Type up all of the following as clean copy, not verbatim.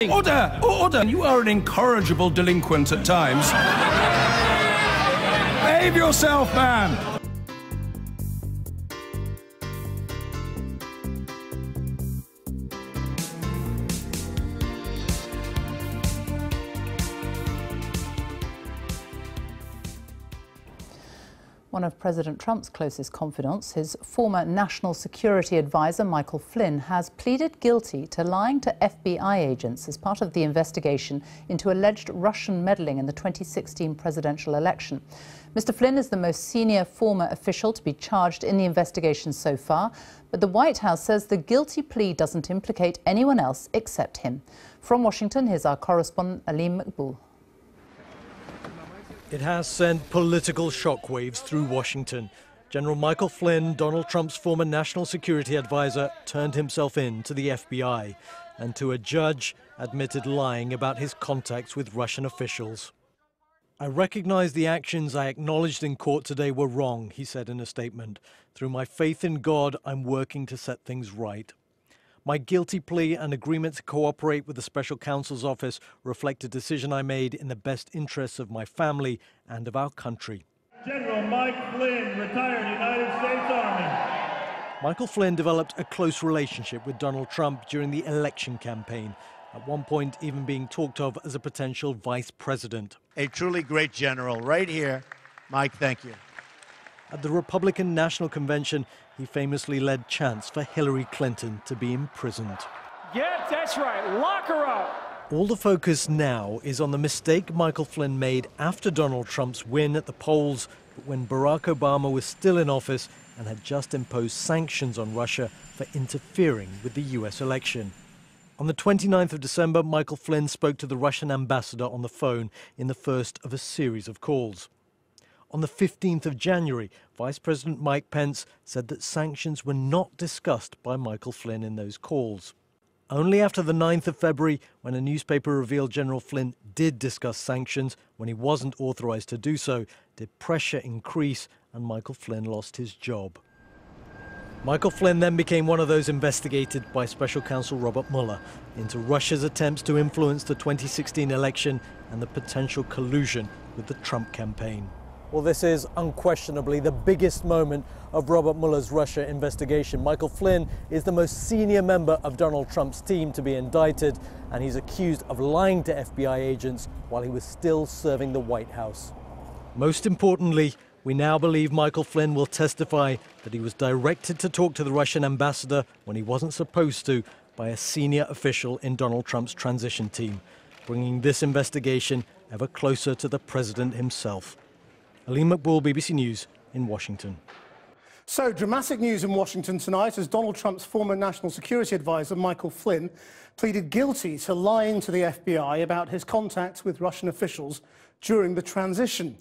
Order! Order! You are an incorrigible delinquent at times. Behave yourself, man! One of President Trump's closest confidants, his former national security advisor, Michael Flynn, has pleaded guilty to lying to FBI agents as part of the investigation into alleged Russian meddling in the 2016 presidential election. Mr. Flynn is the most senior former official to be charged in the investigation so far, but the White House says the guilty plea doesn't implicate anyone else except him. From Washington, here's our correspondent, Am Incorrigible. It has sent political shockwaves through Washington. General Michael Flynn, Donald Trump's former national security advisor, turned himself in to the FBI and to a judge admitted lying about his contacts with Russian officials. "I recognize the actions I acknowledged in court today were wrong," he said in a statement. "Through my faith in God, I'm working to set things right. My guilty plea and agreement to cooperate with the special counsel's office reflect a decision I made in the best interests of my family and of our country." General Mike Flynn, retired United States Army. Michael Flynn developed a close relationship with Donald Trump during the election campaign, at one point even being talked of as a potential vice president. A truly great general right here. Mike, thank you. At the Republican National Convention, he famously led chants for Hillary Clinton to be imprisoned. Yeah, that's right. Lock her up. All the focus now is on the mistake Michael Flynn made after Donald Trump's win at the polls, but when Barack Obama was still in office and had just imposed sanctions on Russia for interfering with the US election. On the 29th of December, Michael Flynn spoke to the Russian ambassador on the phone in the first of a series of calls. On the 15th of January, Vice President Mike Pence said that sanctions were not discussed by Michael Flynn in those calls. Only after the 9th of February, when a newspaper revealed General Flynn did discuss sanctions when he wasn't authorized to do so, did pressure increase and Michael Flynn lost his job. Michael Flynn then became one of those investigated by Special Counsel Robert Mueller into Russia's attempts to influence the 2016 election and the potential collusion with the Trump campaign. Well, this is unquestionably the biggest moment of Robert Mueller's Russia investigation. Michael Flynn is the most senior member of Donald Trump's team to be indicted, and he's accused of lying to FBI agents while he was still serving the White House. Most importantly, we now believe Michael Flynn will testify that he was directed to talk to the Russian ambassador when he wasn't supposed to by a senior official in Donald Trump's transition team, bringing this investigation ever closer to the president himself. Am Incorrigible, BBC News in Washington. So, dramatic news in Washington tonight as Donald Trump's former national security advisor, Michael Flynn, pleaded guilty to lying to the FBI about his contacts with Russian officials during the transition.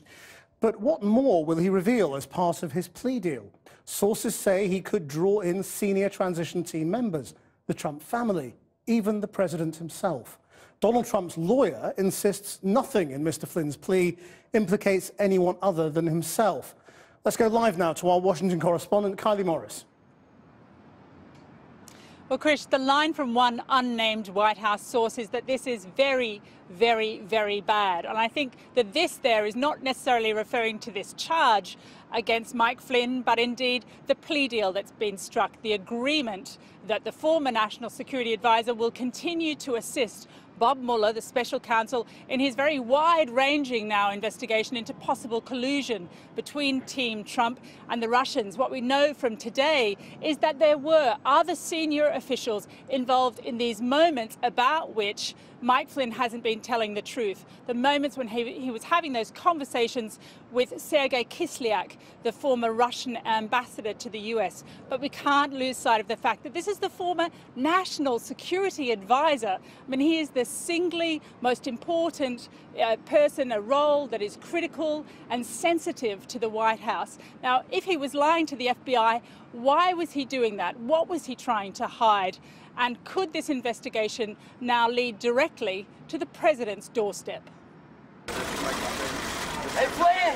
But what more will he reveal as part of his plea deal? Sources say he could draw in senior transition team members, the Trump family, even the president himself. Donald Trump's lawyer insists nothing in Mr. Flynn's plea implicates anyone other than himself. Let's go live now to our Washington correspondent, Kylie Morris. Well, Krish, the line from one unnamed White House source is that this is very, very, very bad. And I think that this there is not necessarily referring to this charge against Mike Flynn, but indeed the plea deal that's been struck, the agreement that the former national security advisor will continue to assist Bob Mueller, the special counsel, in his very wide-ranging now investigation into possible collusion between Team Trump and the Russians. What we know from today is that there were other senior officials involved in these moments about which Mike Flynn hasn't been telling the truth. The moments when he was having those conversations with Sergei Kislyak, the former Russian ambassador to the US. But we can't lose sight of the fact that this is the former national security advisor. I mean, he is the singly most important person, a role that is critical and sensitive to the White House. Now, if he was lying to the FBI, why was he doing that? What was he trying to hide? And could this investigation now lead directly to the president's doorstep?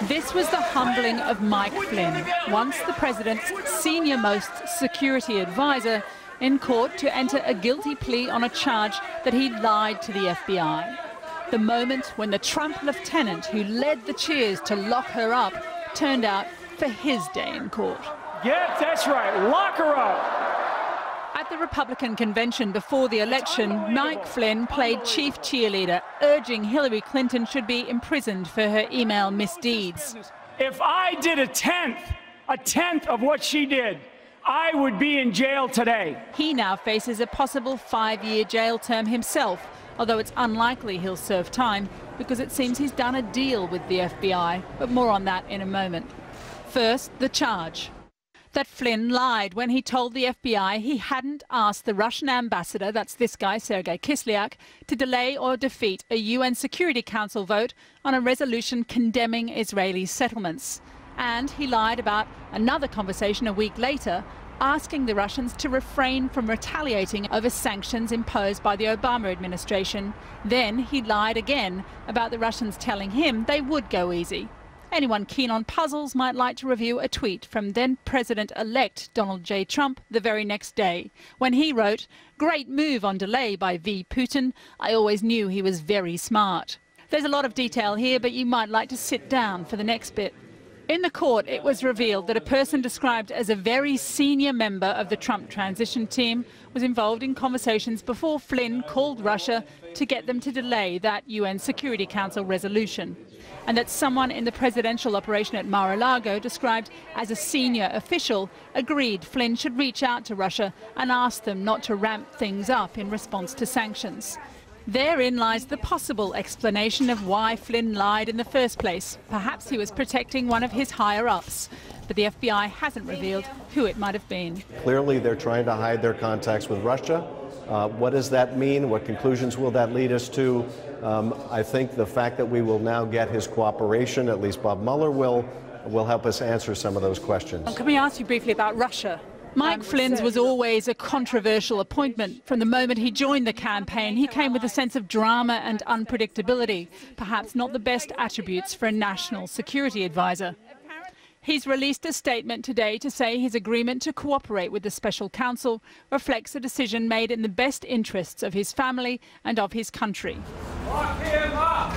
This was the humbling of Mike Flynn, once the president's senior-most security advisor, in court to enter a guilty plea on a charge that he lied to the FBI. The moment when the Trump lieutenant who led the cheers to lock her up turned out for his day in court. Yeah, that's right. Lock her up. At the Republican convention before the election, Mike Flynn played chief cheerleader, urging Hillary Clinton should be imprisoned for her email misdeeds. If I did a tenth of what she did, I would be in jail today. He now faces a possible 5-year jail term himself, although it's unlikely he'll serve time because it seems he's done a deal with the FBI. But more on that in a moment. First, the charge. That Flynn lied when he told the FBI he hadn't asked the Russian ambassador, that's this guy, Sergei Kislyak, to delay or defeat a UN Security Council vote on a resolution condemning Israeli settlements. And he lied about another conversation a week later, asking the Russians to refrain from retaliating over sanctions imposed by the Obama administration. Then he lied again about the Russians telling him they would go easy. Anyone keen on puzzles might like to review a tweet from then President-elect Donald J. Trump the very next day, when he wrote, "Great move on delay by V. Putin. I always knew he was very smart." There's a lot of detail here, but you might like to sit down for the next bit. In the court, it was revealed that a person described as a very senior member of the Trump transition team was involved in conversations before Flynn called Russia to get them to delay that UN Security Council resolution. And that someone in the presidential operation at Mar-a-Lago, described as a senior official, agreed Flynn should reach out to Russia and ask them not to ramp things up in response to sanctions. Therein lies the possible explanation of why Flynn lied in the first place. Perhaps he was protecting one of his higher-ups. But the FBI hasn't revealed who it might have been. Clearly, they're trying to hide their contacts with Russia. What does that mean? What conclusions will that lead us to? I think the fact that we will now get his cooperation, at least Bob Mueller will help us answer some of those questions. Can we ask you briefly about Russia? Mike Flynn's was always a controversial appointment. From the moment he joined the campaign, he came with a sense of drama and unpredictability, perhaps not the best attributes for a national security advisor. He's released a statement today to say his agreement to cooperate with the special counsel reflects a decision made in the best interests of his family and of his country. Lock him up!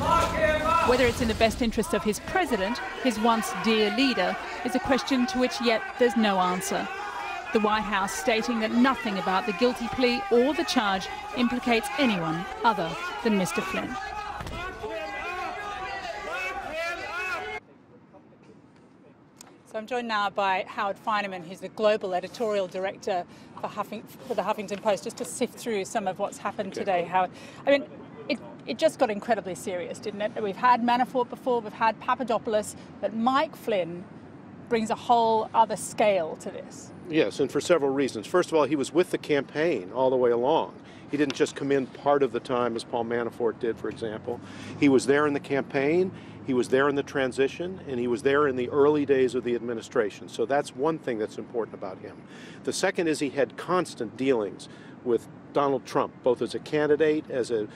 Lock him up! Whether it's in the best interests of his president, his once dear leader, is a question to which yet there's no answer. The White House stating that nothing about the guilty plea or the charge implicates anyone other than Mr. Flynn. So I'm joined now by Howard Feineman, who's the global editorial director for the Huffington Post, just to sift through some of what's happened today. Howard, I mean, it just got incredibly serious, didn't it? We've had Manafort before, we've had Papadopoulos, but Mike Flynn brings a whole other scale to this. Yes, and for several reasons. First of all, he was with the campaign all the way along. He didn't just come in part of the time as Paul Manafort did, for example. He was there in the campaign, he was there in the transition, and he was there in the early days of the administration. So that's one thing that's important about him. The second is he had constant dealings with Donald Trump, both as a candidate, as a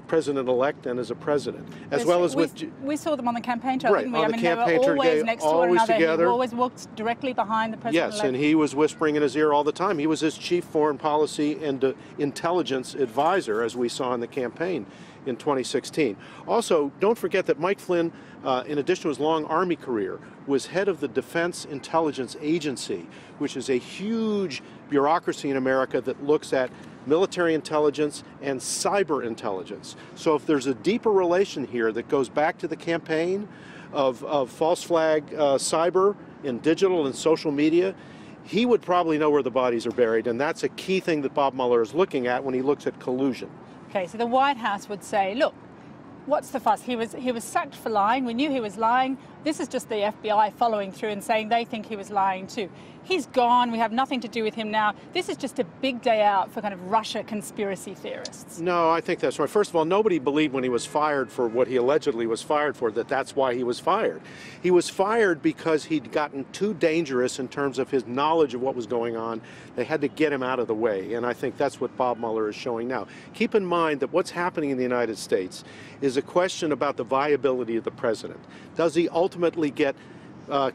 president-elect, and as a president, as well as we saw them on the campaign trail, didn't we? I mean, they were always next to one another. He always walked directly behind the president-elect. Yes, and he was whispering in his ear all the time. He was his chief foreign policy and intelligence advisor, as we saw in the campaign in 2016. Also, don't forget that Mike Flynn, in addition to his long Army career, was head of the Defense Intelligence Agency, which is a huge bureaucracy in America that looks at military intelligence and cyber intelligence. So if there's a deeper relation here that goes back to the campaign of false flag cyber in digital and social media, he would probably know where the bodies are buried, and that's a key thing that Bob Mueller is looking at when he looks at collusion. Okay, so the White House would say, look, what's the fuss? He was sacked for lying. We knew he was lying. This is just the FBI following through and saying they think he was lying too. He's gone. We have nothing to do with him now. This is just a big day out for kind of Russia conspiracy theorists. No, I think that's right. First of all, nobody believed when he was fired for what he allegedly was fired for that that's why he was fired. He was fired because he'd gotten too dangerous in terms of his knowledge of what was going on. They had to get him out of the way, and I think that's what Bob Mueller is showing now. Keep in mind that what's happening in the United States is a question about the viability of the president. Does he ultimately get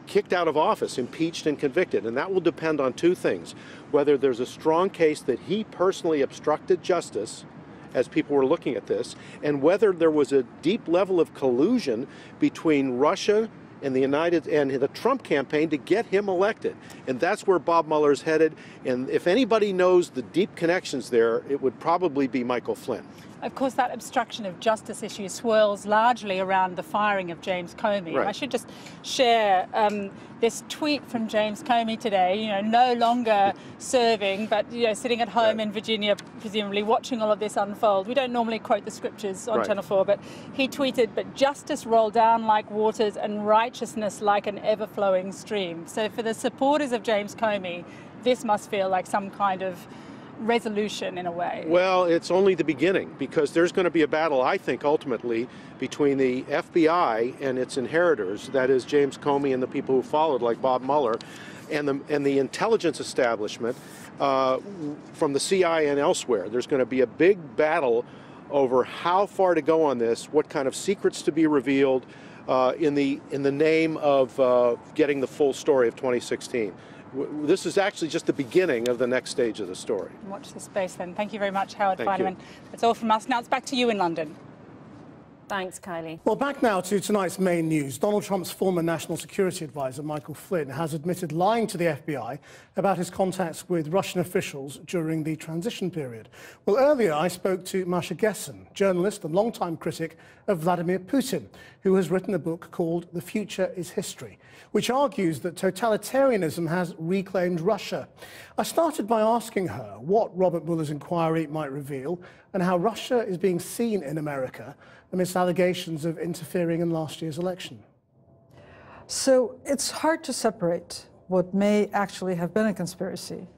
kicked out of office, impeached and convicted. And that will depend on two things: whether there's a strong case that he personally obstructed justice as people were looking at this, and whether there was a deep level of collusion between Russia and the Trump campaign to get him elected. And that's where Bob Mueller's headed. And if anybody knows the deep connections there, it would probably be Michael Flynn. Of course, that obstruction of justice issue swirls largely around the firing of James Comey. Right. I should just share this tweet from James Comey today, no longer serving, but, sitting at home in Virginia, presumably watching all of this unfold. We don't normally quote the scriptures on Channel 4, but he tweeted, "But justice rolled down like waters and righteousness like an ever-flowing stream." So for the supporters of James Comey, this must feel like some kind of resolution in a way. Well, it's only the beginning, because there's going to be a battle, I think, ultimately between the FBI and its inheritors, that is James Comey and the people who followed, like Bob Mueller, and the intelligence establishment from the CIA and elsewhere. There's going to be a big battle over how far to go on this, what kind of secrets to be revealed in the name of getting the full story of 2016. This is actually just the beginning of the next stage of the story. Watch this space then. Thank you very much, Howard Feineman. you. That's all from us. Now it's back to you in London. Thanks, Kylie. Well, back now to tonight's main news. Donald Trump's former national security advisor, Michael Flynn, has admitted lying to the FBI about his contacts with Russian officials during the transition period. Well, earlier I spoke to Masha Gessen, journalist and longtime critic of Vladimir Putin, who has written a book called The Future is History, which argues that totalitarianism has reclaimed Russia. I started by asking her what Robert Mueller's inquiry might reveal and how Russia is being seen in America amidst allegations of interfering in last year's election. So it's hard to separate what may actually have been a conspiracy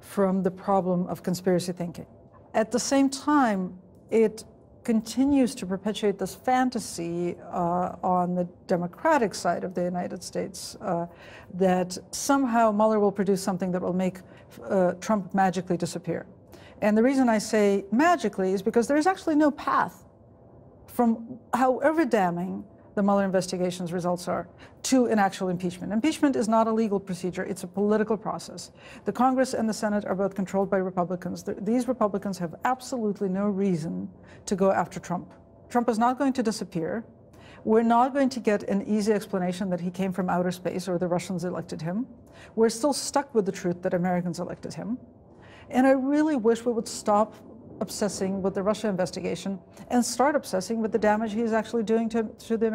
from the problem of conspiracy thinking. At the same time, it continues to perpetuate this fantasy on the Democratic side of the United States that somehow Mueller will produce something that will make Trump magically disappear. And the reason I say magically is because there is actually no path from however damning the Mueller investigation's results are to an actual impeachment. Impeachment is not a legal procedure, it's a political process. The Congress and the Senate are both controlled by Republicans. These Republicans have absolutely no reason to go after Trump. Trump is not going to disappear. We're not going to get an easy explanation that he came from outer space or the Russians elected him. We're still stuck with the truth that Americans elected him. And I really wish we would stop obsessing with the Russia investigation and start obsessing with the damage he's actually doing to the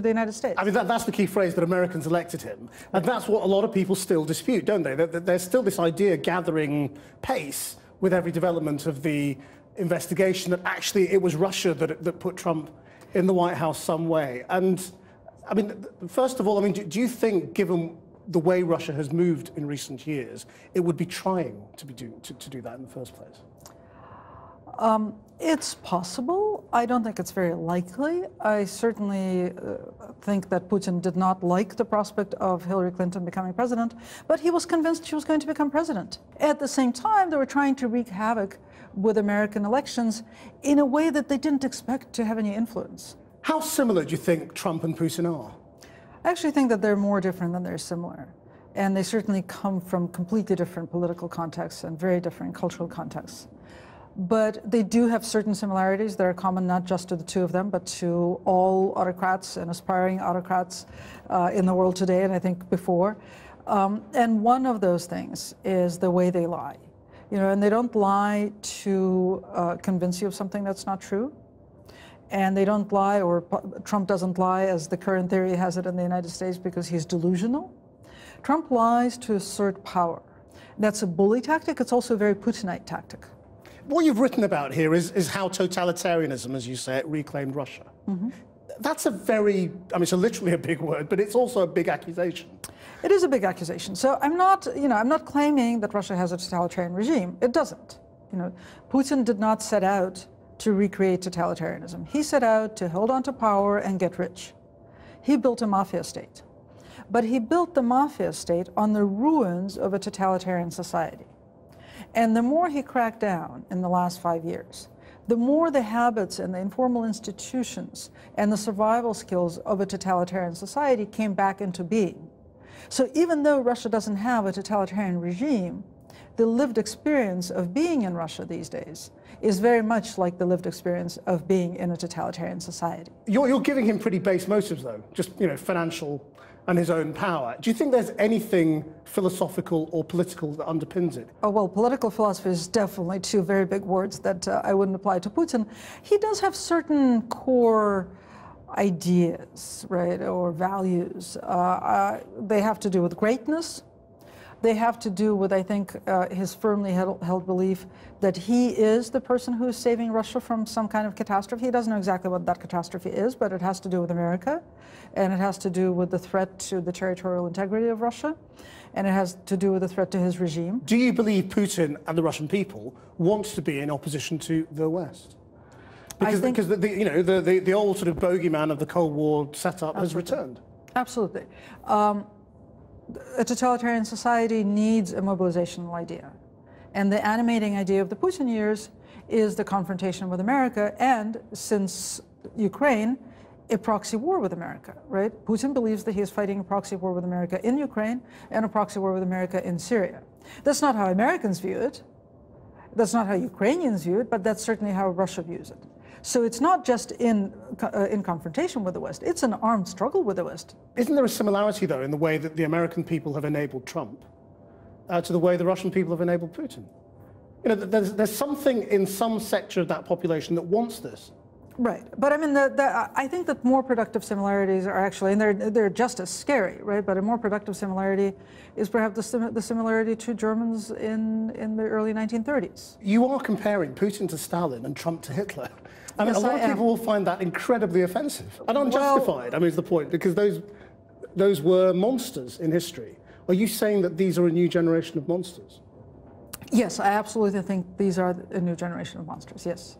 United States. I mean, that's the key phrase, that Americans elected him. And that's what a lot of people still dispute, don't they? That there's still this idea gathering pace with every development of the investigation that actually it was Russia that put Trump in the White House some way. And, I mean, first of all, I mean, do you think, given the way Russia has moved in recent years, it would be trying to do that in the first place? It's possible. I don't think it's very likely. I certainly think that Putin did not like the prospect of Hillary Clinton becoming president, but he was convinced she was going to become president. At the same time, they were trying to wreak havoc with American elections in a way that they didn't expect to have any influence. How similar do you think Trump and Putin are? I actually think that they're more different than they're similar. And they certainly come from completely different political contexts and very different cultural contexts. But they do have certain similarities that are common not just to the two of them, but to all autocrats and aspiring autocrats in the world today, and I think before. And one of those things is the way they lie. And they don't lie to convince you of something that's not true. And they don't lie, or Trump doesn't lie, as the current theory has it in the United States, because he's delusional. Trump lies to assert power. That's a bully tactic. It's also a very Putinite tactic. What you've written about here is how totalitarianism, as you say it, reclaimed Russia. Mm-hmm. That's a very, I mean, it's literally a big word, but it's also a big accusation. It is a big accusation. So I'm not claiming that Russia has a totalitarian regime. It doesn't. Putin did not set out to recreate totalitarianism. He set out to hold on to power and get rich. He built a mafia state. But he built the mafia state on the ruins of a totalitarian society. And the more he cracked down in the last 5 years, the more the habits and the informal institutions and the survival skills of a totalitarian society came back into being. So even though Russia doesn't have a totalitarian regime, the lived experience of being in Russia these days is very much like the lived experience of being in a totalitarian society. You're giving him pretty base motives, though, just, financial and his own power. Do you think there's anything philosophical or political that underpins it? Oh, well, political philosophy is definitely two very big words that I wouldn't apply to Putin. He does have certain core ideas, right, or values. They have to do with greatness. They have to do with, I think, his firmly held belief that he is the person who is saving Russia from some kind of catastrophe. He doesn't know exactly what that catastrophe is, but it has to do with America, and it has to do with the threat to the territorial integrity of Russia, and it has to do with the threat to his regime. Do you believe Putin and the Russian people want to be in opposition to the West? Because the old sort of bogeyman of the Cold War setup has returned. Absolutely. A totalitarian society needs a mobilizational idea. And the animating idea of the Putin years is the confrontation with America and, since Ukraine, a proxy war with America, right? Putin believes that he is fighting a proxy war with America in Ukraine and a proxy war with America in Syria. That's not how Americans view it. That's not how Ukrainians view it, but that's certainly how Russia views it. So it's not just in confrontation with the West, it's an armed struggle with the West. Isn't there a similarity, though, in the way that the American people have enabled Trump to the way the Russian people have enabled Putin? There's something in some sector of that population that wants this. Right, but I mean, I think that more productive similarities are actually, and they're just as scary, right? But a more productive similarity is perhaps the similarity to Germans in the early 1930s. You are comparing Putin to Stalin and Trump to Hitler. I mean, Yes, a lot of people will find that incredibly offensive and unjustified. I mean, is the point, because those were monsters in history. Are you saying that these are a new generation of monsters? Yes, I absolutely think these are a new generation of monsters, yes.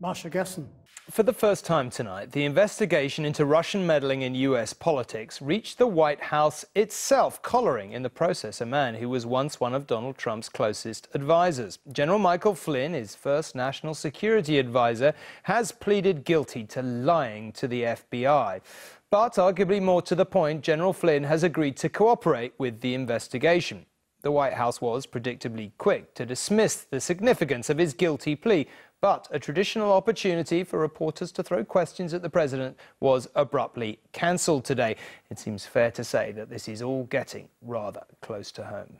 Marsha Gessen. For the first time tonight, the investigation into Russian meddling in US politics reached the White House itself, collaring in the process a man who was once one of Donald Trump's closest advisors. General Michael Flynn, his first national security advisor, has pleaded guilty to lying to the FBI. But arguably more to the point, General Flynn has agreed to cooperate with the investigation. The White House was predictably quick to dismiss the significance of his guilty plea, but a traditional opportunity for reporters to throw questions at the president was abruptly cancelled today. It seems fair to say that this is all getting rather close to home.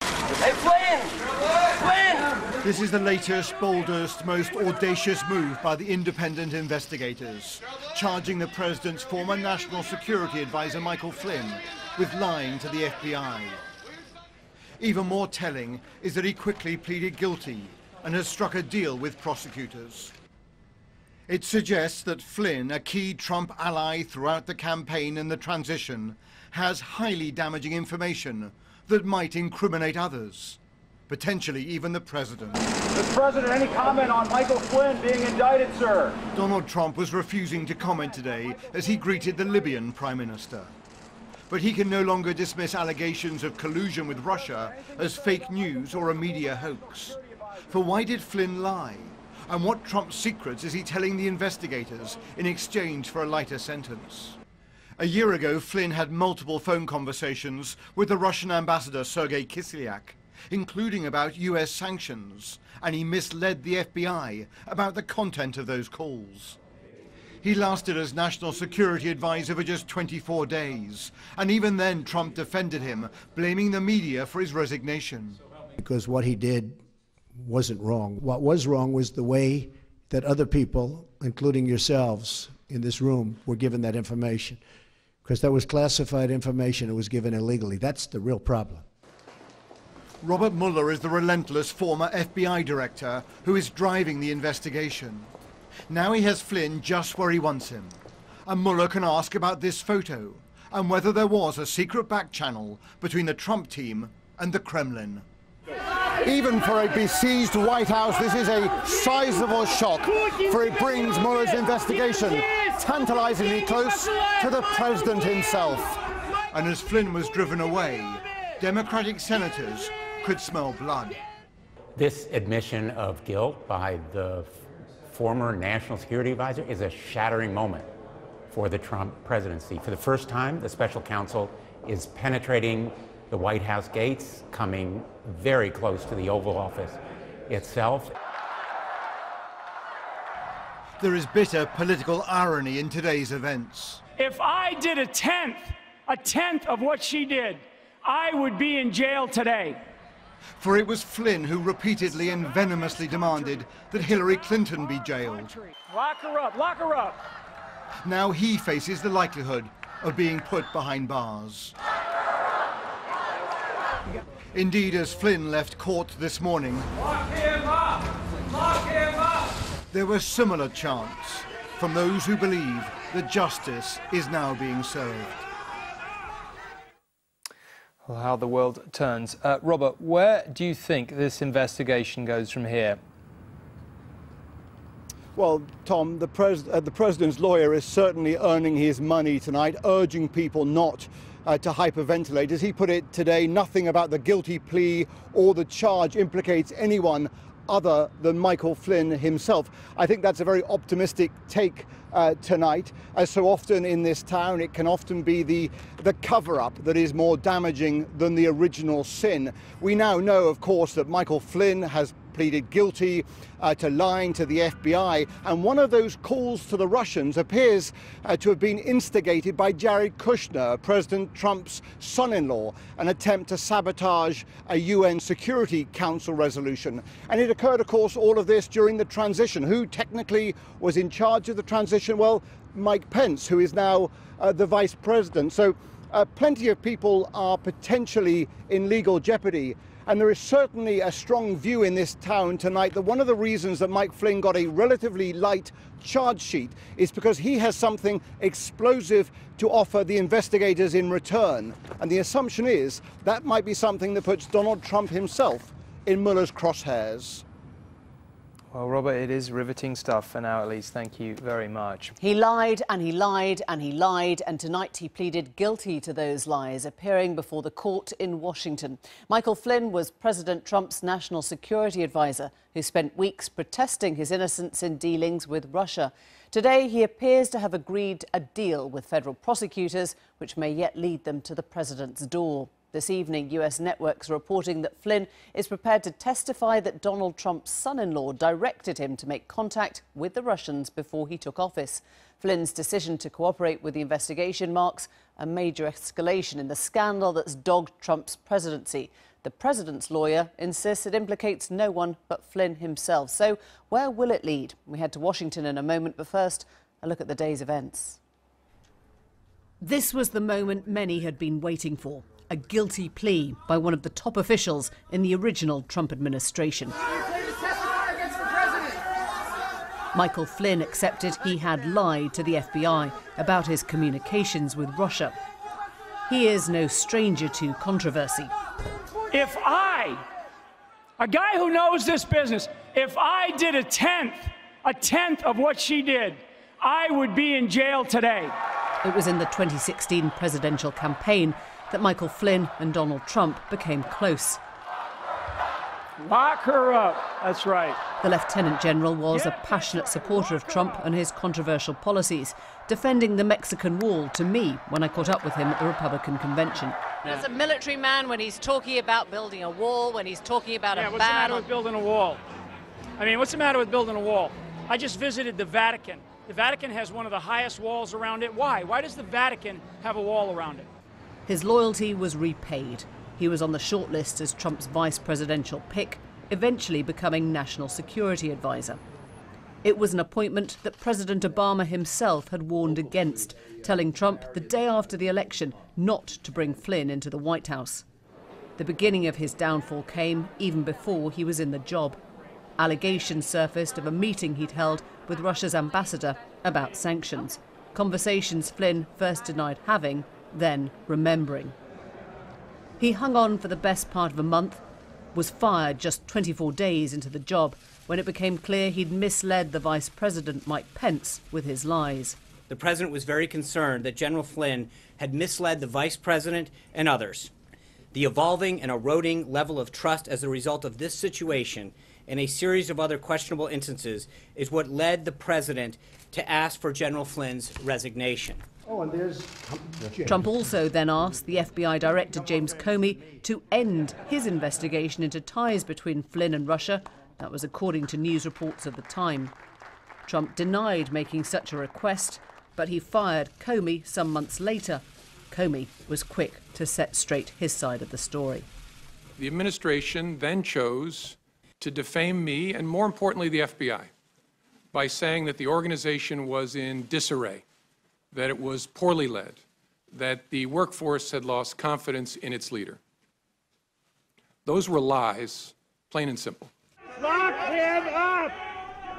Hey, Flynn! Flynn! This is the latest, boldest, most audacious move by the independent investigators, charging the president's former national security advisor, Michael Flynn, with lying to the FBI. Even more telling is that he quickly pleaded guilty and has struck a deal with prosecutors. It suggests that Flynn, a key Trump ally throughout the campaign and the transition, has highly damaging information that might incriminate others, potentially even the president. Mr. President, any comment on Michael Flynn being indicted, sir? Donald Trump was refusing to comment today as he greeted the Libyan Prime Minister. But he can no longer dismiss allegations of collusion with Russia as fake news or a media hoax. For why did Flynn lie? And what Trump's secrets is he telling the investigators in exchange for a lighter sentence? A year ago, Flynn had multiple phone conversations with the Russian ambassador Sergei Kislyak, including about US sanctions, and he misled the FBI about the content of those calls. He lasted as national security advisor for just 24 days, and even then Trump defended him, blaming the media for his resignation. Because what he did wasn't wrong. What was wrong was the way that other people, including yourselves in this room, were given that information. Because that was classified information, it was given illegally. That's the real problem. Robert Mueller is the relentless former FBI director who is driving the investigation. Now he has Flynn just where he wants him. And Mueller can ask about this photo and whether there was a secret back channel between the Trump team and the Kremlin. Even for a besieged White House, this is a sizable shock, for it brings Mueller's investigation tantalizingly close to the president himself. And as Flynn was driven away, Democratic senators could smell blood. This admission of guilt by the former national security advisor is a shattering moment for the Trump presidency. For the first time, the special counsel is penetrating the White House gates, coming very close to the Oval Office itself. There is bitter political irony in today's events. If I did a tenth of what she did, I would be in jail today. For it was Flynn who repeatedly and venomously demanded that Hillary Clinton be jailed. Lock her up, lock her up. Now he faces the likelihood of being put behind bars. Indeed, as Flynn left court this morning, Lock him up! Lock him up! there were similar chants from those who believe that justice is now being served. Well, how the world turns. Robert, where do you think this investigation goes from here? Well, Tom, the president's lawyer is certainly earning his money tonight, urging people not to hyperventilate. As he put it today, nothing about the guilty plea or the charge implicates anyone other than Michael Flynn himself. I think that's a very optimistic take tonight. As so often in this town, it can often be the cover-up that is more damaging than the original sin. We now know, of course, that Michael Flynn has pleaded guilty to lying to the FBI, and one of those calls to the Russians appears to have been instigated by Jared Kushner, President Trump's son-in-law, an attempt to sabotage a UN Security Council resolution. And it occurred, of course, all of this during the transition. Who technically was in charge of the transition? Well, Mike Pence, who is now the vice president. So plenty of people are potentially in legal jeopardy. And there is certainly a strong view in this town tonight that one of the reasons that Mike Flynn got a relatively light charge sheet is because he has something explosive to offer the investigators in return. And the assumption is that might be something that puts Donald Trump himself in Mueller's crosshairs. Well, Robert, it is riveting stuff for now, at least. Thank you very much. He lied and he lied and he lied, and tonight he pleaded guilty to those lies, appearing before the court in Washington. Michael Flynn was President Trump's national security advisor, who spent weeks protesting his innocence in dealings with Russia. Today, he appears to have agreed a deal with federal prosecutors, which may yet lead them to the president's door. This evening, US networks are reporting that Flynn is prepared to testify that Donald Trump's son-in-law directed him to make contact with the Russians before he took office. Flynn's decision to cooperate with the investigation marks a major escalation in the scandal that's dogged Trump's presidency. The president's lawyer insists it implicates no one but Flynn himself. So where will it lead? We head to Washington in a moment, but first, a look at the day's events. This was the moment many had been waiting for. A guilty plea by one of the top officials in the original Trump administration. Michael Flynn accepted he had lied to the FBI about his communications with Russia. He is no stranger to controversy. If I, a guy who knows this business, if I did a tenth of what she did, I would be in jail today. It was in the 2016 presidential campaign that Michael Flynn and Donald Trump became close. Lock her up. That's right. The Lieutenant General was a passionate supporter of Trump and his controversial policies, defending the Mexican wall to me when I caught up with him at the Republican convention. As a military man, when he's talking about building a wall, when he's talking about a ban... what's the matter with building a wall? I mean, what's the matter with building a wall? I just visited the Vatican. The Vatican has one of the highest walls around it. Why? Why does the Vatican have a wall around it? His loyalty was repaid. He was on the shortlist as Trump's vice presidential pick, eventually becoming national security advisor. It was an appointment that President Obama himself had warned against, telling Trump the day after the election not to bring Flynn into the White House. The beginning of his downfall came even before he was in the job. Allegations surfaced of a meeting he'd held with Russia's ambassador about sanctions, conversations Flynn first denied having, then remembering. He hung on for the best part of a month, was fired just 24 days into the job when it became clear he'd misled the Vice President Mike Pence with his lies. The President was very concerned that General Flynn had misled the Vice President and others. The evolving and eroding level of trust as a result of this situation and a series of other questionable instances is what led the president to ask for General Flynn's resignation. Oh, and there's Trump also then asked the FBI Director James Comey to end his investigation into ties between Flynn and Russia. That was according to news reports at the time. Trump denied making such a request, but he fired Comey some months later. Comey was quick to set straight his side of the story. The administration then chose to defame me and, more importantly, the FBI by saying that the organization was in disarray, that it was poorly led, that the workforce had lost confidence in its leader. Those were lies, plain and simple. Lock him up!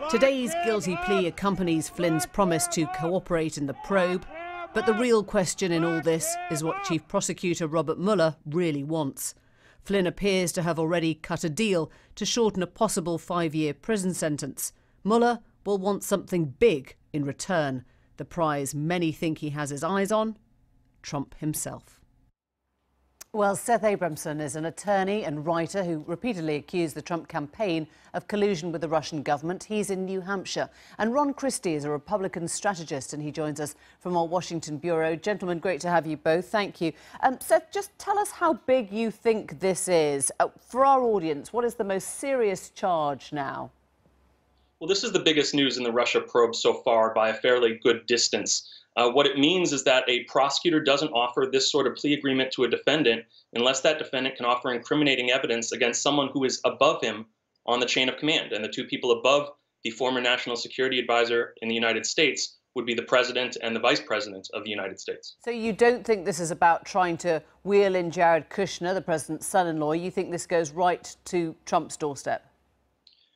Today's guilty plea accompanies Flynn's promise to cooperate in the probe, but the real question in all this is what Chief Prosecutor Robert Mueller really wants. Flynn appears to have already cut a deal to shorten a possible 5-year prison sentence. Mueller will want something big in return, the prize many think he has his eyes on, Trump himself. Well, Seth Abramson is an attorney and writer who repeatedly accused the Trump campaign of collusion with the Russian government. He's in New Hampshire. And Ron Christie is a Republican strategist, and he joins us from our Washington bureau. Gentlemen, great to have you both. Thank you. Seth, just tell us how big you think this is. For our audience, what is the most serious charge now? Well, this is the biggest news in the Russia probe so far by a fairly good distance. What it means is that a prosecutor doesn't offer this sort of plea agreement to a defendant unless that defendant can offer incriminating evidence against someone who is above him on the chain of command. And the two people above the former national security advisor in the United States would be the president and the vice president of the United States. So you don't think this is about trying to wheel in Jared Kushner, the president's son-in-law? You think this goes right to Trump's doorstep?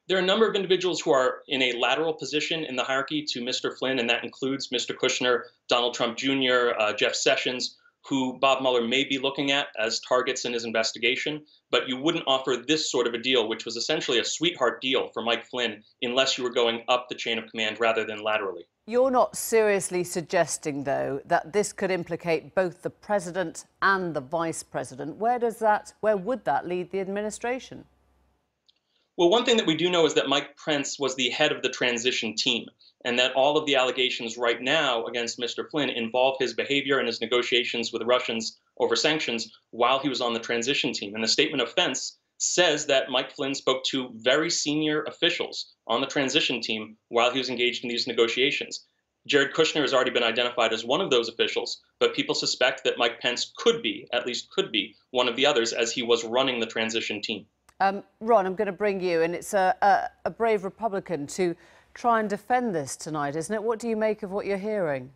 There are a number of individuals who are in a lateral position in the hierarchy to Mr. Flynn, and that includes Mr. Kushner, Donald Trump Jr., Jeff Sessions, who Bob Mueller may be looking at as targets in his investigation. But you wouldn't offer this sort of a deal, which was essentially a sweetheart deal for Mike Flynn, unless you were going up the chain of command rather than laterally. You're not seriously suggesting, though, that this could implicate both the president and the vice president. Where would that lead the administration? Well, one thing that we do know is that Mike Pence was the head of the transition team, and that all of the allegations right now against Mr. Flynn involve his behavior and his negotiations with the Russians over sanctions while he was on the transition team. And the statement of offense says that Mike Flynn spoke to very senior officials on the transition team while he was engaged in these negotiations. Jared Kushner has already been identified as one of those officials, but people suspect that Mike Pence could be, at least could be, one of the others as he was running the transition team. Ron, I'm going to bring you, and it's a brave Republican to try and defend this tonight, isn't it? What do you make of what you're hearing?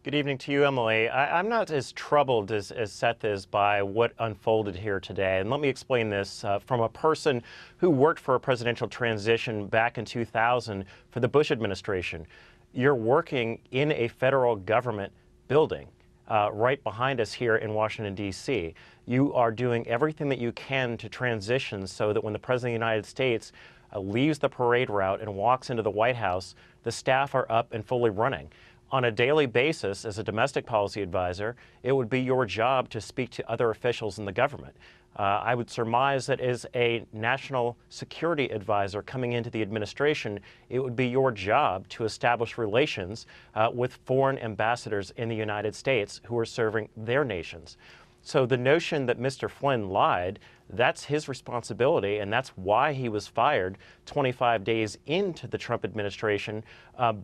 Good evening to you, Emily. I'm not as troubled as Seth is by what unfolded here today. And let me explain this from a person who worked for a presidential transition back in 2000 for the Bush administration. You're working in a federal government building right behind us here in Washington, D.C. You are doing everything that you can to transition so that when the President of the United States leaves the parade route and walks into the White House, the staff are up and fully running. On a daily basis, as a domestic policy advisor, it would be your job to speak to other officials in the government. I would surmise that as a national security advisor coming into the administration, it would be your job to establish relations with foreign ambassadors in the United States who are serving their nations. So the notion that Mr. Flynn lied, that's his responsibility, and that's why he was fired 25 days into the Trump administration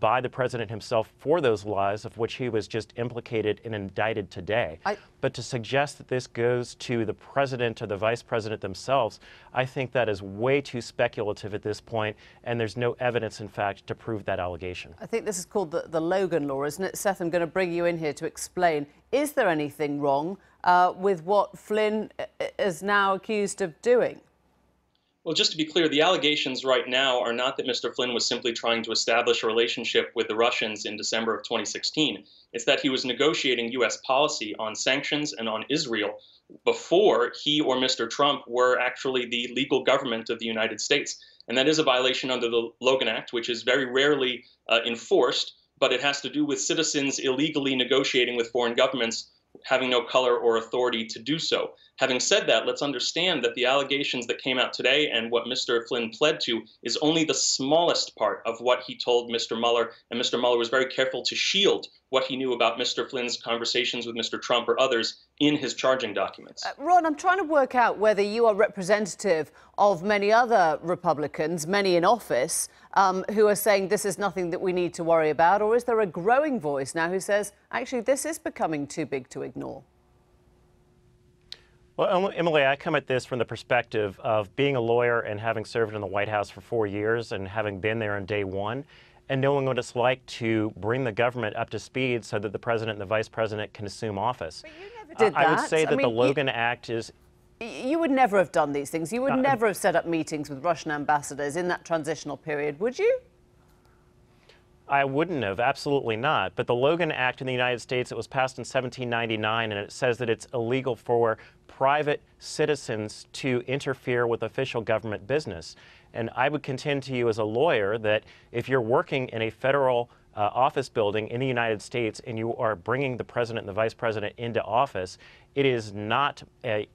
by the president himself for those lies, of which he was just implicated and indicted today. But to suggest that this goes to the president or the vice president themselves, I think that is way too speculative at this point, and there's no evidence, in fact, to prove that allegation. I think this is called the Logan Law, isn't it? Seth, I'm going to bring you in here to explain. Is there anything wrong with what Flynn is now accused of doing? Well, just to be clear, the allegations right now are not that Mr. Flynn was simply trying to establish a relationship with the Russians in December of 2016. It's that he was negotiating U.S. policy on sanctions and on Israel before he or Mr. Trump were actually the legal government of the United States. And that is a violation under the Logan Act, which is very rarely enforced, but it has to do with citizens illegally negotiating with foreign governments having no color or authority to do so. Having said that, let's understand that the allegations that came out today and what Mr. Flynn pled to is only the smallest part of what he told Mr. Mueller, and Mr. Mueller was very careful to shield what he knew about Mr. Flynn's conversations with Mr. Trump or others in his charging documents. Ron, I'm trying to work out whether you are representative of many other Republicans, many in office, who are saying this is nothing that we need to worry about, or is there a growing voice now who says, actually, this is becoming too big to ignore? Well, Emily, I come at this from the perspective of being a lawyer and having served in the White House for 4 years and having been there on day one and knowing what it's like to bring the government up to speed so that the president and the vice president can assume office. But you never did that. I would say that the Logan Act is... You would never have done these things. You would never have set up meetings with Russian ambassadors in that transitional period, would you? I wouldn't have, absolutely not. But the Logan Act in the United States, it was passed in 1799, and it says that it's illegal for private citizens to interfere with official government business. And I would contend to you as a lawyer that if you're working in a federal office building in the United States and you are bringing the president and the vice president into office, it is not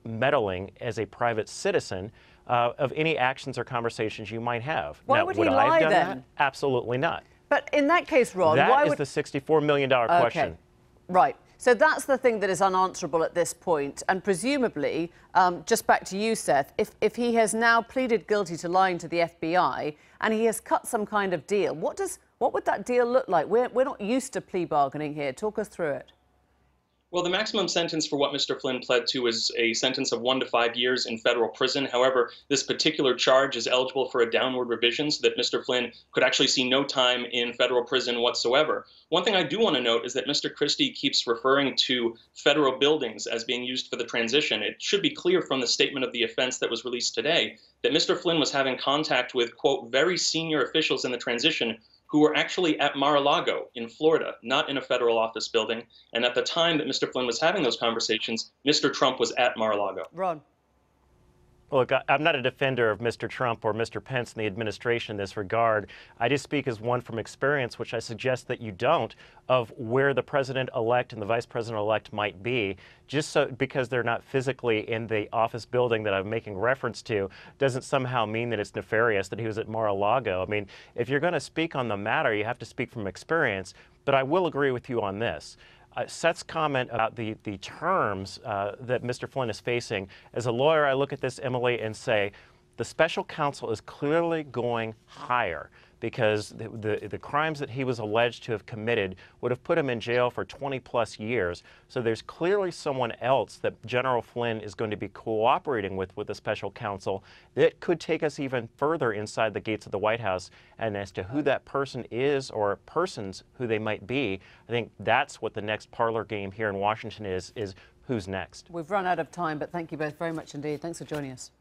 meddling as a private citizen of any actions or conversations you might have. Why now, would he I lie have done then? that? Absolutely not. But in that case, Ron, that is the $64 million question. Right. So that's the thing that is unanswerable at this point. And presumably, just back to you, Seth, if he has now pleaded guilty to lying to the FBI and he has cut some kind of deal, what would that deal look like? We're not used to plea bargaining here. Talk us through it. Well, the maximum sentence for what Mr. Flynn pled to is a sentence of 1 to 5 years in federal prison. However, this particular charge is eligible for a downward revision so that Mr. Flynn could actually see no time in federal prison whatsoever. One thing I do want to note is that Mr. Christie keeps referring to federal buildings as being used for the transition. It should be clear from the statement of the offense that was released today that Mr. Flynn was having contact with, quote, very senior officials in the transition who were actually at Mar-a-Lago in Florida, not in a federal office building. And at the time that Mr. Flynn was having those conversations, Mr. Trump was at Mar-a-Lago. Ron. Look, I'm not a defender of Mr. Trump or Mr. Pence in the administration in this regard. I just speak as one from experience, which I suggest that you don't, of where the president-elect and the vice president-elect might be. Just so because they're not physically in the office building that I'm making reference to doesn't somehow mean that it's nefarious that he was at Mar-a-Lago. I mean, if you're going to speak on the matter, you have to speak from experience. But I will agree with you on this. Seth's comment about the terms that Mr. Flynn is facing, as a lawyer, I look at this, Emily, and say the special counsel is clearly going higher because the crimes that he was alleged to have committed would have put him in jail for 20+ years. So there's clearly someone else that General Flynn is going to be cooperating with the special counsel that could take us even further inside the gates of the White House. And as to who that person is or persons who they might be, I think that's what the next parlor game here in Washington is who's next. We've run out of time, but thank you both very much indeed. Thanks for joining us.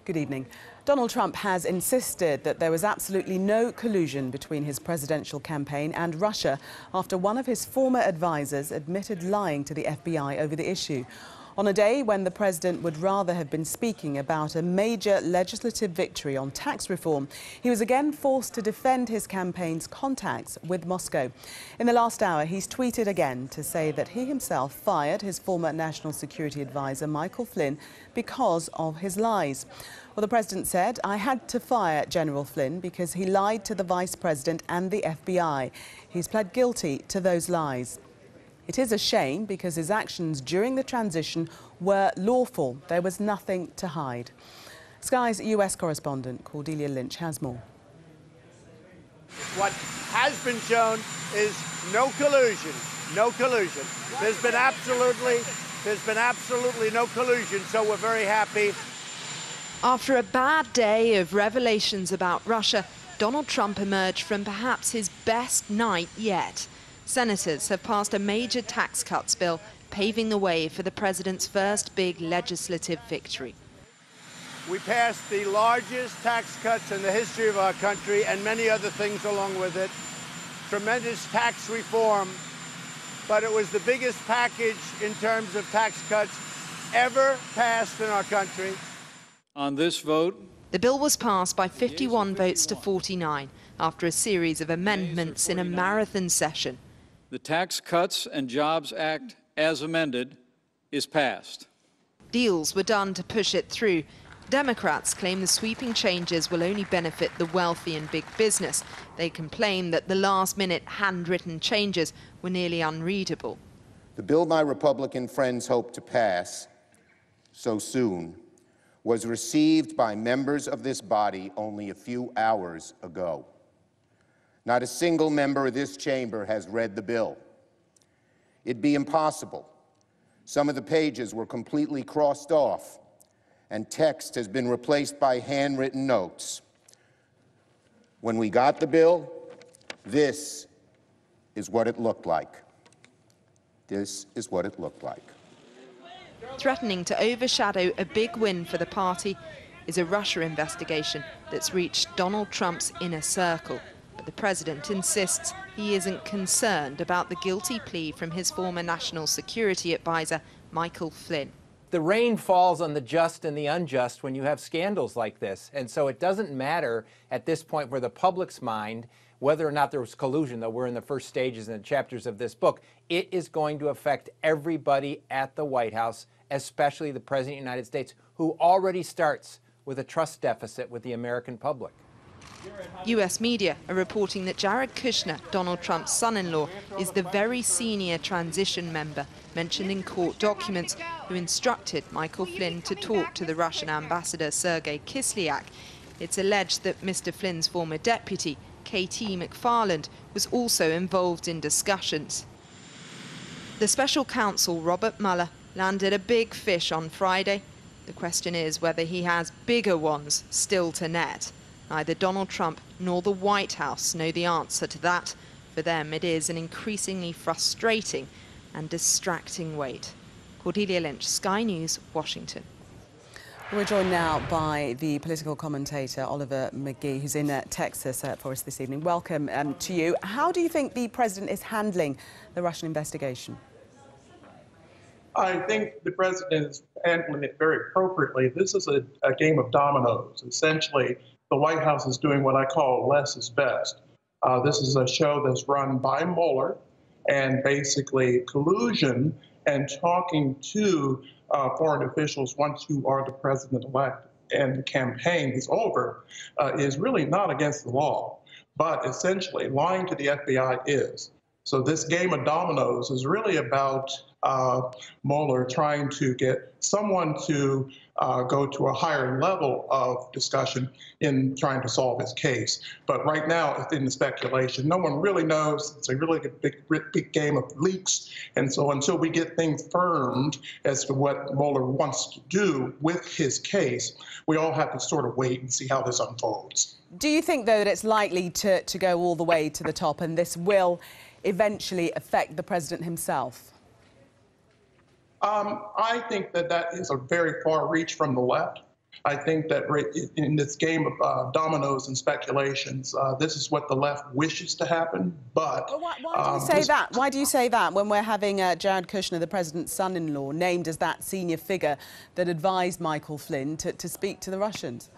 Good evening. Donald Trump has insisted that there was absolutely no collusion between his presidential campaign and Russia after one of his former advisors admitted lying to the FBI over the issue. On a day when the president would rather have been speaking about a major legislative victory on tax reform, he was again forced to defend his campaign's contacts with Moscow. In the last hour, he's tweeted again to say that he himself fired his former national security advisor, Michael Flynn, because of his lies. Well, the president said, "I had to fire General Flynn because he lied to the vice president and the FBI. He's pled guilty to those lies. It is a shame because his actions during the transition were lawful. There was nothing to hide." Sky's US correspondent Cordelia Lynch has more. What has been shown is no collusion. No collusion. There's been absolutely no collusion, so we're very happy. After a bad day of revelations about Russia, Donald Trump emerged from perhaps his best night yet. Senators have passed a major tax cuts bill, paving the way for the president's first big legislative victory. We passed the largest tax cuts in the history of our country and many other things along with it. Tremendous tax reform, but it was the biggest package in terms of tax cuts ever passed in our country. On this vote, the bill was passed by 51 votes to 49 after a series of amendments in a marathon session. The Tax Cuts and Jobs Act, as amended, is passed. Deals were done to push it through. Democrats claim the sweeping changes will only benefit the wealthy and big business. They complain that the last-minute handwritten changes were nearly unreadable. The bill my Republican friends hope to pass so soon was received by members of this body only a few hours ago. Not a single member of this chamber has read the bill. It'd be impossible. Some of the pages were completely crossed off, and text has been replaced by handwritten notes. When we got the bill, this is what it looked like. This is what it looked like. Threatening to overshadow a big win for the party is a Russia investigation that's reached Donald Trump's inner circle. But the president insists he isn't concerned about the guilty plea from his former national security advisor, Michael Flynn. The rain falls on the just and the unjust when you have scandals like this. And so it doesn't matter at this point for the public's mind whether or not there was collusion, though we're in the first stages and chapters of this book. It is going to affect everybody at the White House, especially the President of the United States, who already starts with a trust deficit with the American public. US media are reporting that Jared Kushner, Donald Trump's son-in-law, is the very senior transition member mentioned in court documents who instructed Michael Flynn to talk to the Russian ambassador Sergei Kislyak. It's alleged that Mr. Flynn's former deputy, K.T. McFarland, was also involved in discussions. The special counsel, Robert Mueller, landed a big fish on Friday. The question is whether he has bigger ones still to net. Neither Donald Trump nor the White House know the answer to that. For them, it is an increasingly frustrating and distracting wait. Cordelia Lynch, Sky News, Washington. We're joined now by the political commentator Oliver McGee, who's in Texas for us this evening. Welcome to you. How do you think the president is handling the Russian investigation? I think the president is handling it very appropriately. This is a game of dominoes. Essentially, the White House is doing what I call less is best. This is a show that's run by Mueller and basically collusion and talking to foreign officials once you are the president-elect and the campaign is over is really not against the law. But essentially, lying to the FBI is. So this game of dominoes is really about Mueller trying to get someone to go to a higher level of discussion in trying to solve his case. But right now, it's in the speculation. No one really knows. It's a really big game of leaks. And so until we get things firmed as to what Mueller wants to do with his case, we all have to sort of wait and see how this unfolds. Do you think, though, that it's likely to go all the way to the top and this will eventually affect the president himself? I think that is a very far reach from the left. I think that in this game of dominoes and speculations, this is what the left wishes to happen. But why do you say that? Why do you say that when we're having Jared Kushner, the president's son-in-law, named as that senior figure that advised Michael Flynn to speak to the Russians?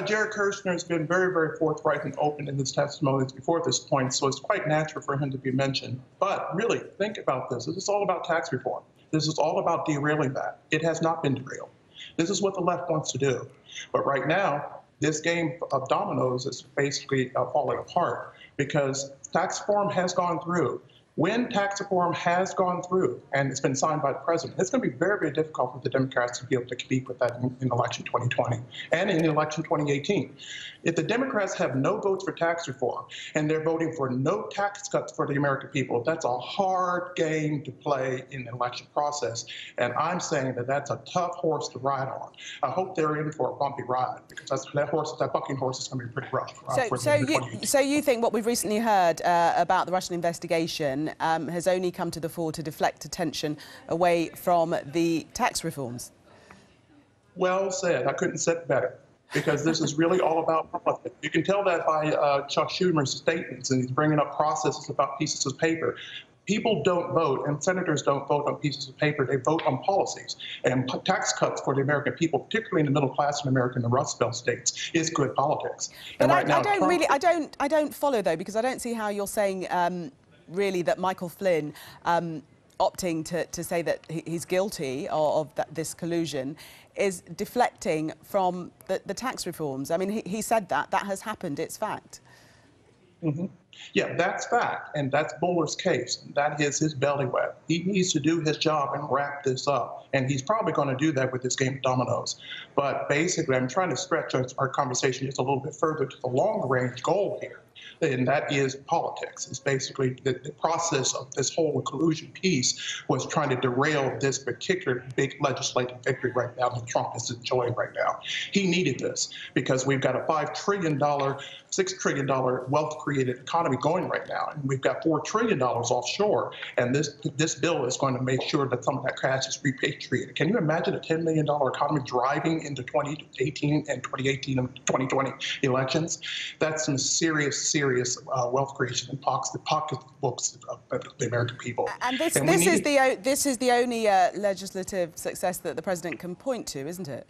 Jared Kushner has been very, very forthright and open in his testimonies before this point, so it's quite natural for him to be mentioned. But really, think about this. This is all about tax reform. This is all about derailing that. It has not been derailed. This is what the left wants to do. But right now, this game of dominoes is basically falling apart because tax reform has gone through. When tax reform has gone through and it's been signed by the president, it's going to be very, very difficult for the Democrats to be able to compete with that in election 2020 and in election 2018. If the Democrats have no votes for tax reform and they're voting for no tax cuts for the American people, that's a hard game to play in the election process. And I'm saying that that's a tough horse to ride on. I hope they're in for a bumpy ride because that bucking horse is going to be pretty rough. So you think what we've recently heard about the Russian investigation has only come to the fore to deflect attention away from the tax reforms? Well said. I couldn't have said better, because this is really all about politics. You can tell that by Chuck Schumer's statements, and he's bringing up processes about pieces of paper. People don't vote, and senators don't vote on pieces of paper. They vote on policies. And tax cuts for the American people, particularly in the middle class in America and the Rust Belt states, is good politics. But I don't follow, though, because I don't see how you're saying really that Michael Flynn opting to say that he's guilty of this collusion is deflecting from the tax reforms. I mean, he said that has happened. It's fact. Mm-hmm. Yeah, that's fact, and that's Mueller's case. That is his bailiwick. He needs to do his job and wrap this up, and he's probably going to do that with this game of dominoes. But basically, I'm trying to stretch our conversation just a little bit further to the long-range goal here, and that is politics. It's basically the process of this whole collusion piece was trying to derail this particular big legislative victory right now that Trump is enjoying right now. He needed this because we've got a $5 trillion, $6 trillion wealth-created economy going right now, and we've got $4 trillion offshore, and this bill is going to make sure that some of that cash is repatriated. Can you imagine a $10 million economy driving into 2018 and 2020 elections? That's some serious wealth creation in the pocketbooks of the American people. And this is the only legislative success that the president can point to, isn't it?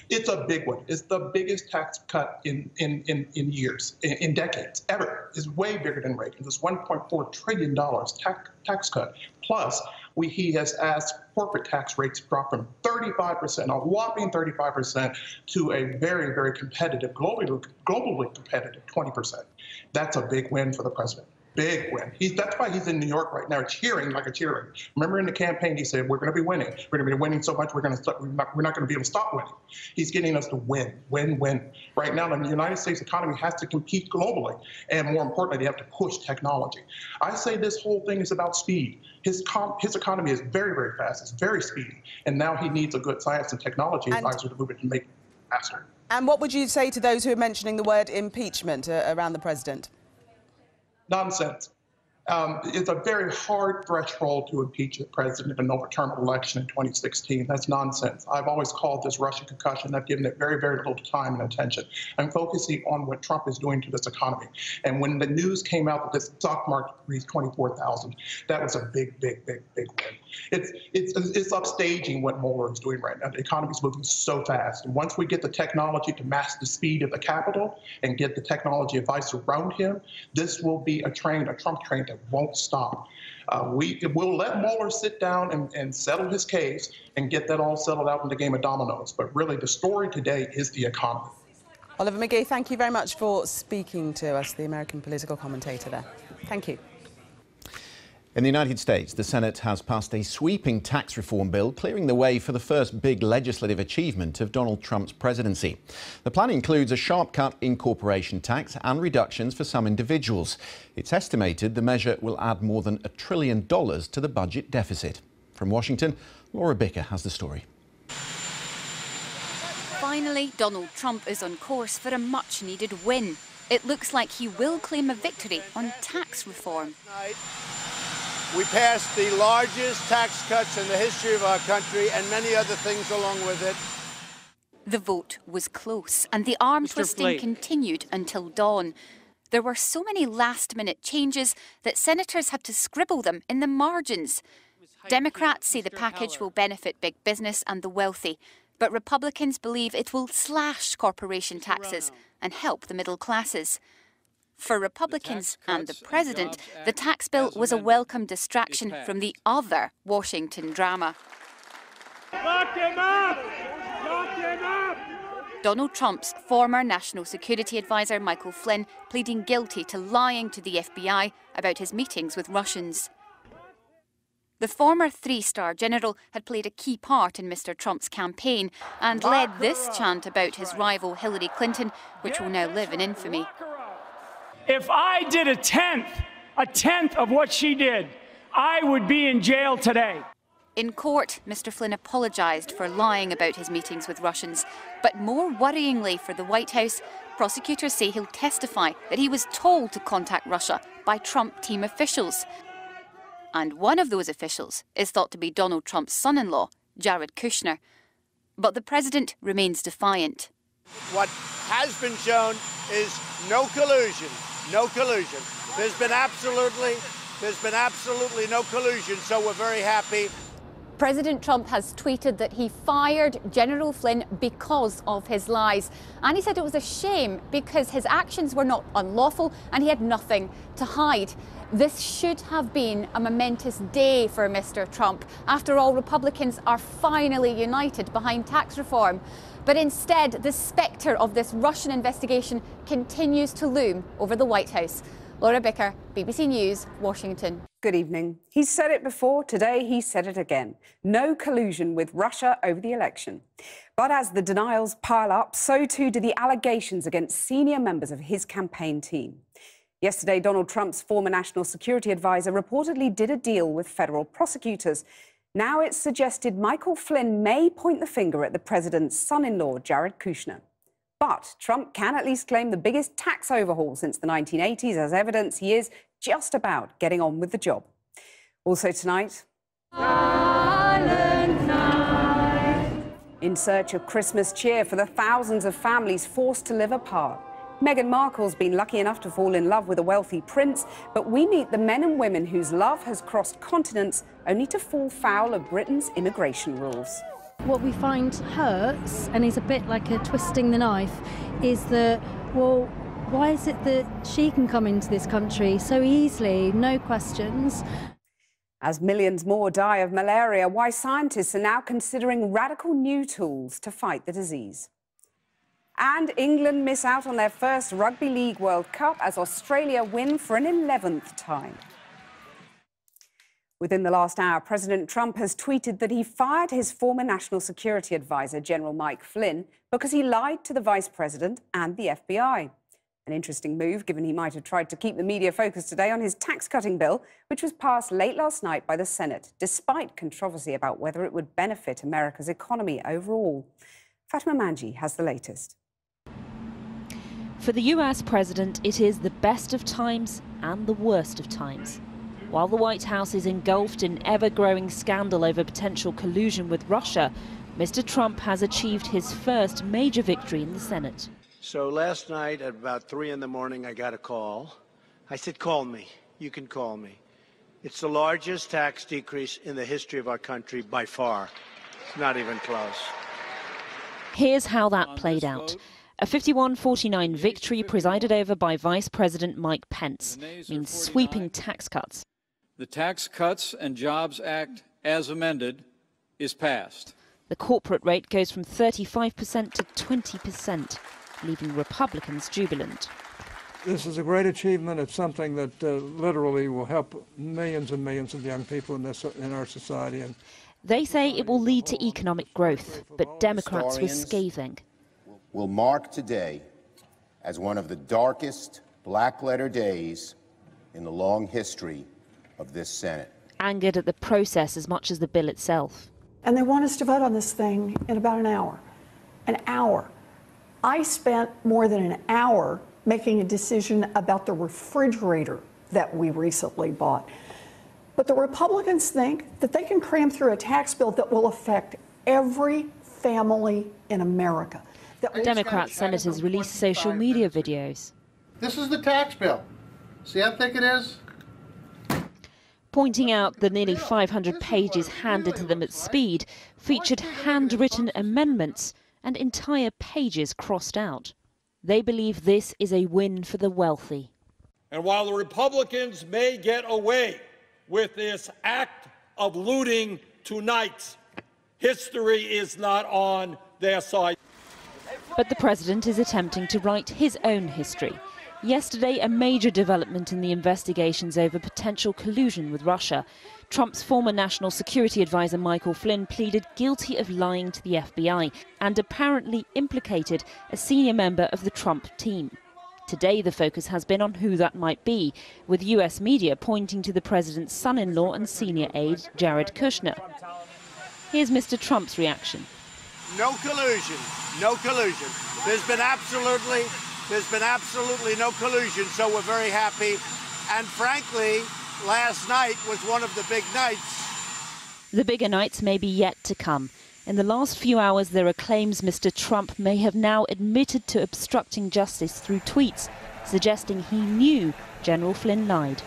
It's a big one. It's the biggest tax cut in years, in decades, ever. It's way bigger than Reagan. It's $1.4 trillion tax cut. Plus, he has asked corporate tax rates to drop from 35%, a whopping 35%, to a very, very competitive, globally competitive 20%. That's a big win for the president. Big win. That's why he's in New York right now, cheering like a cheerleader. Remember in the campaign, he said, we're going to be winning. We're going to be winning so much, we're not going to be able to stop winning. He's getting us to win. Right now, the United States economy has to compete globally. And more importantly, they have to push technology. I say this whole thing is about speed. His economy is very, very fast. It's very speedy. And now he needs a good science and technology advisor to move it and make it faster. And what would you say to those who are mentioning the word impeachment around the president? Nonsense. It's a very hard threshold to impeach the president and overturn an election in 2016. That's nonsense. I've always called this Russian concussion. I've given it very, very little time and attention. I'm focusing on what Trump is doing to this economy. And when the news came out that this stock market reached 24,000, that was a big, big, big, big win. It's upstaging what Mueller is doing right now. The economy is moving so fast. And once we get the technology to match the speed of the Capitol and get the technology advice around him, this will be a Trump train that won't stop. We'll let Mueller sit down and settle his case and get that all settled out in the game of dominoes. But really, the story today is the economy. Oliver McGee, thank you very much for speaking to us, the American political commentator there. Thank you. In the United States, the Senate has passed a sweeping tax reform bill, clearing the way for the first big legislative achievement of Donald Trump's presidency. The plan includes a sharp cut in corporation tax and reductions for some individuals. It's estimated the measure will add more than $1 trillion to the budget deficit. From Washington, Laura Bicker has the story. Finally, Donald Trump is on course for a much-needed win. It looks like he will claim a victory on tax reform. We passed the largest tax cuts in the history of our country and many other things along with it. The vote was close and the arm twisting continued until dawn. There were so many last-minute changes that senators had to scribble them in the margins. Democrats say the package will benefit big business and the wealthy, but Republicans believe it will slash corporation taxes and help the middle classes. For Republicans and the president, the tax bill was a welcome distraction from the other Washington drama. Lock him up! Lock him up! Donald Trump's former national security advisor, Michael Flynn, pleading guilty to lying to the FBI about his meetings with Russians. The former three-star general had played a key part in Mr. Trump's campaign and led this chant about his rival Hillary Clinton, which will now live in infamy. If I did a tenth of what she did, I would be in jail today. In court, Mr. Flynn apologised for lying about his meetings with Russians. But more worryingly for the White House, prosecutors say he'll testify that he was told to contact Russia by Trump team officials. And one of those officials is thought to be Donald Trump's son-in-law, Jared Kushner. But the president remains defiant. What has been shown is no collusion. No collusion. There's been absolutely no collusion, so we're very happy. President Trump has tweeted that he fired General Flynn because of his lies. And he said it was a shame because his actions were not unlawful and he had nothing to hide. This should have been a momentous day for Mr. Trump. After all, Republicans are finally united behind tax reform. But instead, the spectre of this Russian investigation continues to loom over the White House. Laura Bicker, BBC News, Washington. Good evening. He's said it before. Today, he said it again. No collusion with Russia over the election. But as the denials pile up, so too do the allegations against senior members of his campaign team. Yesterday, Donald Trump's former national security advisor reportedly did a deal with federal prosecutors. Now it's suggested Michael Flynn may point the finger at the president's son-in-law, Jared Kushner. But Trump can at least claim the biggest tax overhaul since the 1980s as evidence he is just about getting on with the job. Also tonight, in search of Christmas cheer for the thousands of families forced to live apart. Meghan Markle's been lucky enough to fall in love with a wealthy prince, but we meet the men and women whose love has crossed continents only to fall foul of Britain's immigration rules. What we find hurts, and is a bit like a twisting the knife, is that, well, why is it that she can come into this country so easily, no questions? As millions more die of malaria, why scientists are now considering radical new tools to fight the disease. And England miss out on their first Rugby League World Cup as Australia win for an 11th time. Within the last hour, President Trump has tweeted that he fired his former national security advisor, General Mike Flynn, because he lied to the vice president and the FBI. An interesting move, given he might have tried to keep the media focused today on his tax-cutting bill, which was passed late last night by the Senate, despite controversy about whether it would benefit America's economy overall. Fatima Manji has the latest. For the US president, it is the best of times and the worst of times. While the White House is engulfed in ever-growing scandal over potential collusion with Russia, Mr. Trump has achieved his first major victory in the Senate. So last night at about 3 in the morning, I got a call. I said, call me. You can call me. It's the largest tax decrease in the history of our country by far. It's not even close. Here's how that played out. A 51-49 victory presided over by Vice President Mike Pence means sweeping tax cuts. The Tax Cuts and Jobs Act, as amended, is passed. The corporate rate goes from 35% to 20%, leaving Republicans jubilant. This is a great achievement. It's something that literally will help millions and millions of young people in our society. And they say it will lead to economic growth, but Democrats were scathing. Will mark today as one of the darkest black-letter days in the long history of this Senate. Angered at the process as much as the bill itself. And they want us to vote on this thing in about an hour. An hour. I spent more than an hour making a decision about the refrigerator that we recently bought. But the Republicans think that they can cram through a tax bill that will affect every family in America. Democrat senators released social media videos. This is the tax bill. See how thick it is? Pointing out the nearly 500 pages handed to them at speed featured handwritten amendments and entire pages crossed out. They believe this is a win for the wealthy. And while the Republicans may get away with this act of looting tonight, history is not on their side. But the president is attempting to write his own history. Yesterday, a major development in the investigations over potential collusion with Russia. Trump's former national security advisor Michael Flynn pleaded guilty of lying to the FBI and apparently implicated a senior member of the Trump team. Today, the focus has been on who that might be, with US media pointing to the president's son-in-law and senior aide, Jared Kushner. Here's Mr. Trump's reaction. No collusion. No collusion. There's been absolutely no collusion, so we're very happy. And frankly, last night was one of the big nights. The bigger nights may be yet to come. In the last few hours, there are claims Mr. Trump may have now admitted to obstructing justice through tweets, suggesting he knew General Flynn lied.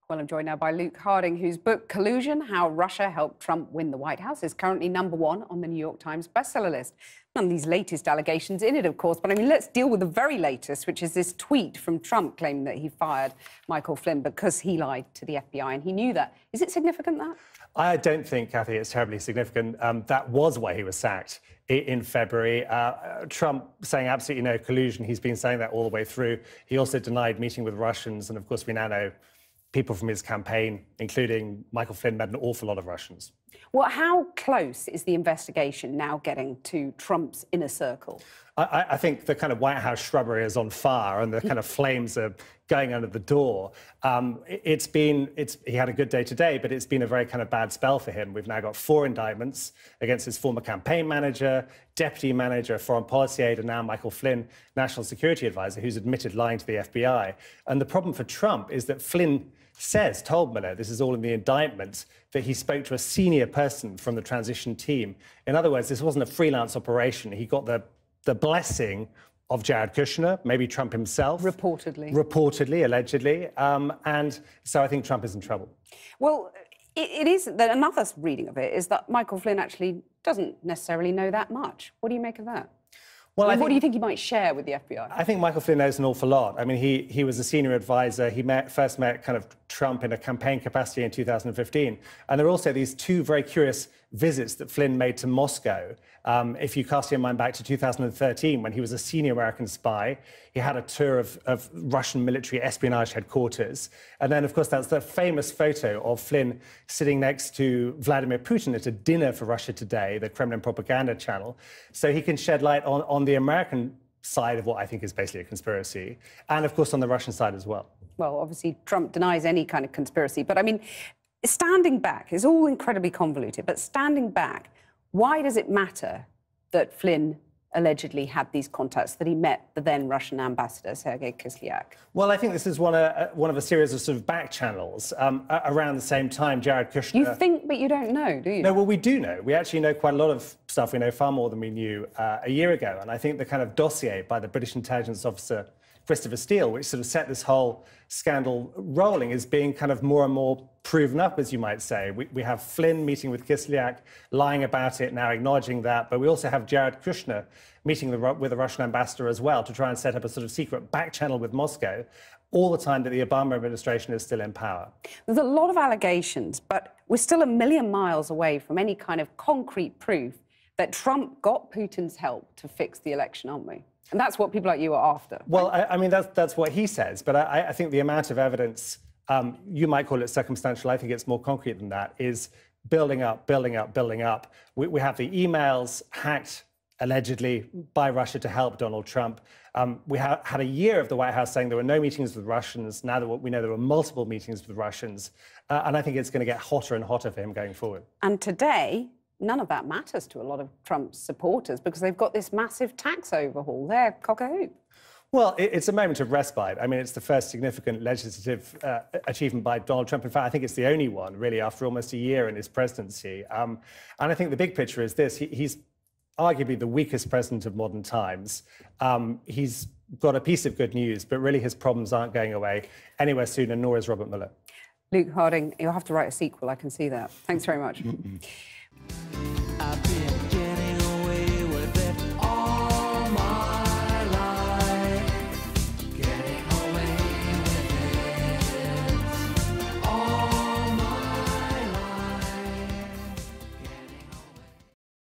Well, I'm joined now by Luke Harding, whose book Collusion, How Russia Helped Trump Win the White House is currently #1 on the New York Times bestseller list. None of these latest allegations in it, of course, but I mean, let's deal with the very latest, which is this tweet from Trump claiming that he fired Michael Flynn because he lied to the FBI, and he knew that. Is it significant, that? I don't think, Kathy, it's terribly significant. That was why he was sacked in February. Trump saying absolutely no collusion. He's been saying that all the way through. He also denied meeting with Russians, and of course we now know people from his campaign, including Michael Flynn, met an awful lot of Russians. Well, how close is the investigation now getting to Trump's inner circle? I think the kind of White House shrubbery is on fire and the kind of flames are going under the door. He had a good day today, but it's been a very kind of bad spell for him. We've now got 4 indictments against his former campaign manager, deputy manager, foreign policy aide, and now Michael Flynn, national security advisor, who's admitted lying to the FBI. And the problem for Trump is that Flynn told Mueller, this is all in the indictment, that he spoke to a senior person from the transition team. In other words, this wasn't a freelance operation. He got the blessing of Jared Kushner, maybe Trump himself. Reportedly, allegedly. And so I think Trump is in trouble. Well, it is that another reading of it is that Michael Flynn actually doesn't necessarily know that much. What do you make of that? Well, what do you think he might share with the FBI? I think Michael Flynn knows an awful lot. I mean, he was a senior advisor. He first met kind of Trump in a campaign capacity in 2015. And there are also these 2 very curious visits that Flynn made to Moscow. If you cast your mind back to 2013, when he was a senior American spy, he had a tour of Russian military espionage headquarters. And then, of course, that's the famous photo of Flynn sitting next to Vladimir Putin at a dinner for Russia Today, the Kremlin propaganda channel. So he can shed light on the American side of what I think is basically a conspiracy, and, of course, on the Russian side as well. Well, obviously, Trump denies any kind of conspiracy. But, I mean, standing back, it's all incredibly convoluted, but standing back, why does it matter that Flynn allegedly had these contacts, that he met the then Russian ambassador, Sergei Kislyak? Well, I think this is one of a series of sort of back channels. Around the same time, Jared Kushner... You think, but you don't know, do you? No, well, we do know. We actually know quite a lot of stuff. We know far more than we knew a year ago. And I think the kind of dossier by the British intelligence officer Christopher Steele, which sort of set this whole scandal rolling, is being kind of more and more proven up, as you might say. We have Flynn meeting with Kislyak, lying about it, now acknowledging that, but we also have Jared Kushner meeting with the Russian ambassador as well to try and set up a sort of secret back channel with Moscow, all the time that the Obama administration is still in power. There's a lot of allegations, but we're still a million miles away from any kind of concrete proof that Trump got Putin's help to fix the election, aren't we? And that's what people like you are after. Well, I mean, that's what he says. But I think the amount of evidence, you might call it circumstantial, I think it's more concrete than that, is building up, building up, building up. We have the emails hacked, allegedly, by Russia to help Donald Trump. We had a year of the White House saying there were no meetings with Russians. Now that we know there were multiple meetings with Russians. And I think it's going to get hotter and hotter for him going forward. And today, none of that matters to a lot of Trump's supporters because they've got this massive tax overhaul. They're cock-a-hoop. Well, it's a moment of respite. I mean, it's the first significant legislative achievement by Donald Trump. In fact, I think it's the only one, really, after almost a year in his presidency. And I think the big picture is this. He's arguably the weakest president of modern times. He's got a piece of good news, but really his problems aren't going away anywhere soon, and nor is Robert Mueller. Luke Harding, you'll have to write a sequel, I can see that. Thanks very much.